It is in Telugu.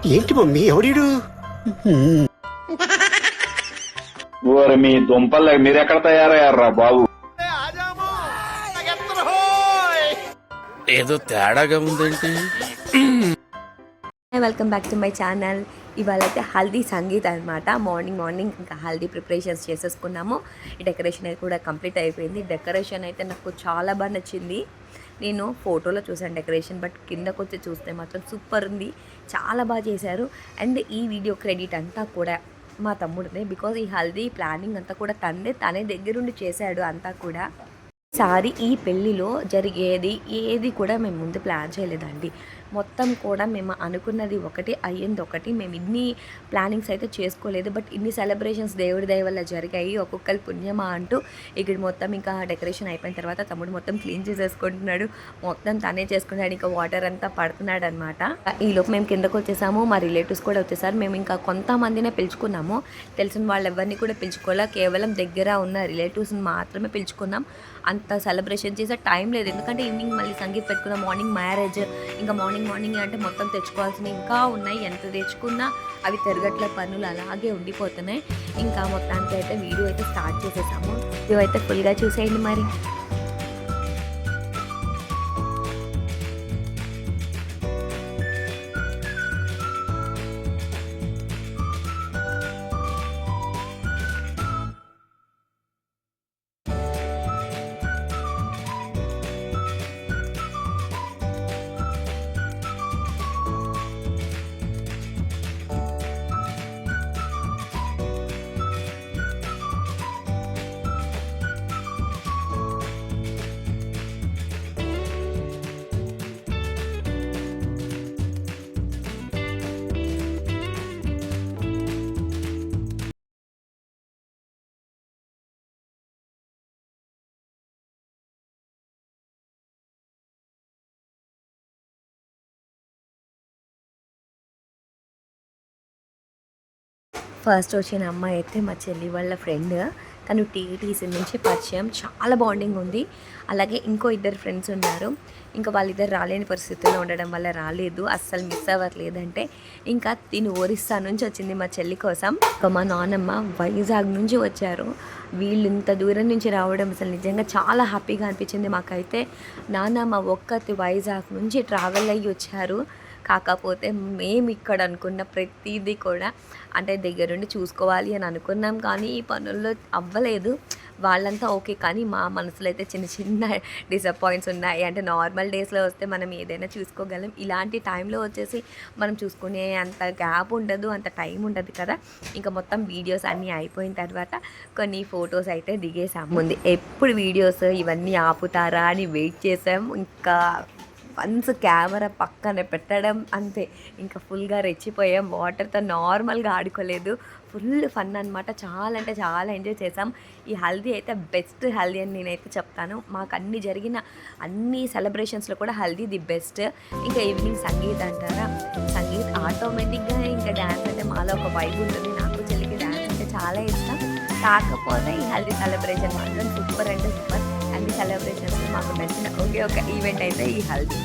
ఏంటి మమ్మీ ఎవడీడు? ఓరి మీ దుంపలు మీరెక్కడ తయారయ్యారా బాబు? ఏదో తేడాగా ఉందేంటి? Welcome back to my channel. ఇవాళ అయితే హల్దీ సంగీత్ అనమాట. మార్నింగ్ ఇంకా హల్దీ ప్రిపరేషన్స్ చేసేసుకున్నాము. ఈ డెకరేషన్ అయితే కూడా కంప్లీట్ అయిపోయింది. డెకరేషన్ అయితే నాకు చాలా బాగా నచ్చింది. నేను ఫోటోలో చూసాను డెకరేషన్, బట్ కిందకు వచ్చి చూస్తే మాత్రం సూపర్ ఉంది. చాలా బాగా చేశారు. అండ్ ఈ వీడియో క్రెడిట్ అంతా కూడా మా తమ్ముడిదే. బికాజ్ ఈ హల్దీ ప్లానింగ్ అంతా కూడా తనే దగ్గరుండి చేశాడు అంతా కూడా. ఈసారి ఈ పెళ్ళిలో జరిగేది ఏది కూడా మేము ముందు ప్లాన్ చేయలేదండి. మొత్తం కూడా మేము అనుకున్నది ఒకటి, అయ్యింది ఒకటి. మేము ఇన్ని ప్లానింగ్స్ అయితే చేసుకోలేదు, బట్ ఇన్ని సెలబ్రేషన్స్ దేవుడి దయ వల్ల జరిగాయి. ఒక్కొక్కరి పుణ్యమా అంటూ ఇక్కడ మొత్తం ఇంకా డెకరేషన్ అయిపోయిన తర్వాత తమ్ముడు మొత్తం క్లీన్ చేసేసుకుంటున్నాడు. మొత్తం తనే చేసుకున్నాడు. ఇంకా వాటర్ అంతా పడుతున్నాడు అనమాట. ఈలోపు మేము కిందకు వచ్చేసాము. మా రిలేటివ్స్ కూడా వచ్చేసారు. మేము ఇంకా కొంతమందినే పిలుచుకున్నాము. తెలిసిన వాళ్ళు ఎవరిని కూడా పిలుచుకోలే. కేవలం దగ్గర ఉన్న రిలేటివ్స్ని మాత్రమే పిలుచుకున్నాం. అంత సెలబ్రేషన్ చేసే టైం లేదు. ఎందుకంటే ఈవినింగ్ మళ్ళీ సంగీత్ పెట్టుకున్నాం. మార్నింగ్ మ్యారేజ్, ఇంకా మార్నింగ్ అంటే మొత్తం తెచ్చుకోవాల్సినవి ఇంకా ఉన్నాయి. ఎంత తెచ్చుకున్నా అవి తిరగట్ల పనులు అలాగే ఉండిపోతున్నాయి. ఇంకా మొత్తానికి అయితే వీడియో అయితే స్టార్ట్ చేసేసాము. వీడియో అయితే ఫుల్గా చూసేయండి మరి. ఫస్ట్ వచ్చిన అమ్మాయి అయితే మా చెల్లి వాళ్ళ ఫ్రెండ్. తను టీటీసీ నుంచి పరిచయం. చాలా బాండింగ్ ఉంది. అలాగే ఇంకో ఇద్దరు ఫ్రెండ్స్ ఉన్నారు. ఇంకా వాళ్ళిద్దరు రాలేని పరిస్థితుల్లో ఉండడం వల్ల రాలేదు. అస్సలు మిస్ అవ్వట్లేదంటే ఇంకా తిను ఒరిస్సా నుంచి వచ్చింది మా చెల్లి కోసం. ఇంకా మా నాన్నమ్మ వైజాగ్ నుంచి వచ్చారు. వీళ్ళు ఇంత దూరం నుంచి రావడం అసలు నిజంగా చాలా హ్యాపీగా అనిపించింది మాకైతే. నాన్నమ్మ ఒక్కతి వైజాగ్ నుంచి ట్రావెల్ అయ్యి వచ్చారు. కాకపోతే మేము ఇక్కడ అనుకున్న ప్రతిదీ కూడా అంటే దగ్గరుండి చూసుకోవాలి అని అనుకున్నాం, కానీ ఈ పనుల్లో అవ్వలేదు. వాళ్ళంతా ఓకే, కానీ మా మనసులో అయితే చిన్న చిన్న డిసప్పాయింట్స్ ఉన్నాయి. అంటే నార్మల్ డేస్లో వస్తే మనం ఏదైనా చూసుకోగలం. ఇలాంటి టైంలో వచ్చేసి మనం చూసుకునే అంత గ్యాప్ ఉండదు, అంత టైం ఉండదు కదా. ఇంకా మొత్తం వీడియోస్ అన్నీ అయిపోయిన తర్వాత కొన్ని ఫొటోస్ అయితే దిగేసాము. ముందు ఎప్పుడు వీడియోస్ ఇవన్నీ ఆపుతారా అని వెయిట్ చేసాం. ఇంకా వన్స్ కెమెరా పక్కన పెట్టడం అంతే, ఇంకా ఫుల్గా రెచ్చిపోయాం. వాటర్తో నార్మల్గా ఆడుకోలేదు. ఫుల్ ఫన్ అనమాట. చాలా అంటే చాలా ఎంజాయ్ చేసాం. ఈ హల్దీ అయితే బెస్ట్ హల్దీ అని నేనైతే చెప్తాను. మాకు అన్ని సెలబ్రేషన్స్లో కూడా హల్దీ ది బెస్ట్. ఇంకా ఈవినింగ్ సంగీత్ అంటారా, సంగీత్ ఆటోమేటిక్గా ఇంకా డ్యాన్స్ అంటే మాలో ఒక వైబ్ ఉంటుంది. నాకు చెల్లికి డ్యాన్స్ అంటే చాలా ఇష్టం. కాకపోతే ఈ హల్దీ సెలబ్రేషన్ మాత్రం సూపర్ అంటే సూపర్. అన్ని సెలబ్రేషన్స్ మాకు నచ్చిన ఒకే ఒక ఈవెంట్ అయితే ఈ హల్దీ.